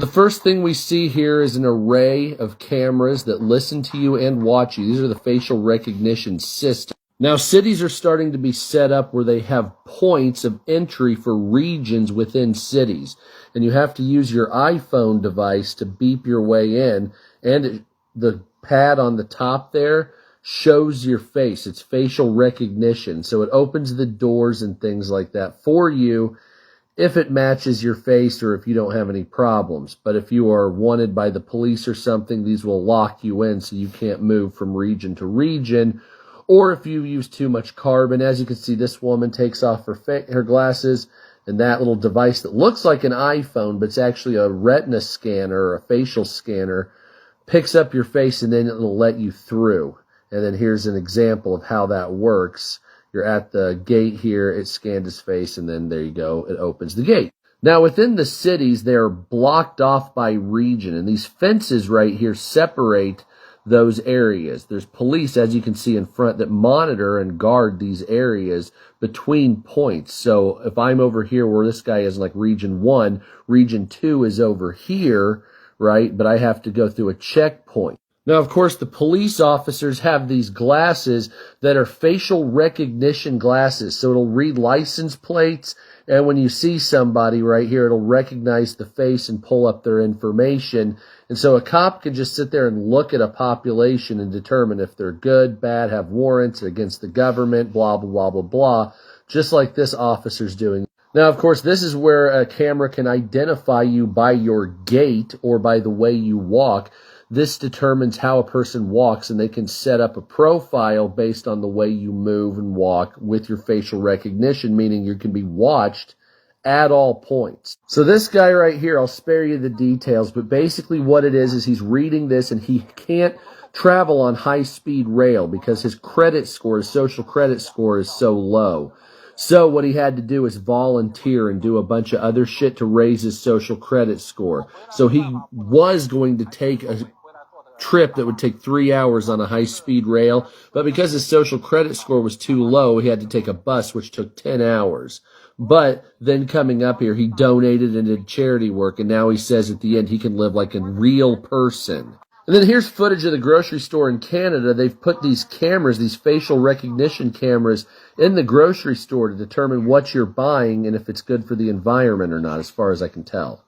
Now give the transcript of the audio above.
The first thing we see here is an array of cameras that listen to you and watch you. These are the facial recognition systems. Now, cities are starting to be set up where they have points of entry for regions within cities. And you have to use your iPhone device to beep your way in. And the pad on the top there shows your face. It's facial recognition. So it opens the doors and things like that for you if it matches your face or if you don't have any problems. But if you are wanted by the police or something, these will lock you in so you can't move from region to region. Or if you use too much carbon, as you can see, this woman takes off her glasses, and that little device that looks like an iPhone, but it's actually a retina scanner or a facial scanner, picks up your face and then it'll let you through. And then here's an example of how that works. You're at the gate here, it scanned his face, and then there you go, it opens the gate. Now, within the cities, they're blocked off by region, and these fences right here separate those areas. There's police, as you can see in front, that monitor and guard these areas between points. So if I'm over here where this guy is like region 1, region 2 is over here, right? But I have to go through a checkpoint. Now, of course, the police officers have these glasses that are facial recognition glasses. So it'll read license plates, and when you see somebody right here, it'll recognize the face and pull up their information. And so a cop can just sit there and look at a population and determine if they're good, bad, have warrants against the government, blah, blah, blah, blah, blah, just like this officer's doing. Now, of course, this is where a camera can identify you by your gait or by the way you walk. This determines how a person walks, and they can set up a profile based on the way you move and walk with your facial recognition, meaning you can be watched at all points. So this guy right here, I'll spare you the details, but basically what it is he's reading this, and he can't travel on high-speed rail because his credit score, his social credit score is so low. So what he had to do is volunteer and do a bunch of other shit to raise his social credit score. So he was going to take a trip that would take 3 hours on a high-speed rail, but because his social credit score was too low, he had to take a bus, which took 10 hours. But then coming up here, he donated and did charity work, and now he says at the end he can live like a real person. And then here's footage of the grocery store in Canada. They've put these cameras, these facial recognition cameras, in the grocery store to determine what you're buying and if it's good for the environment or not, as far as I can tell.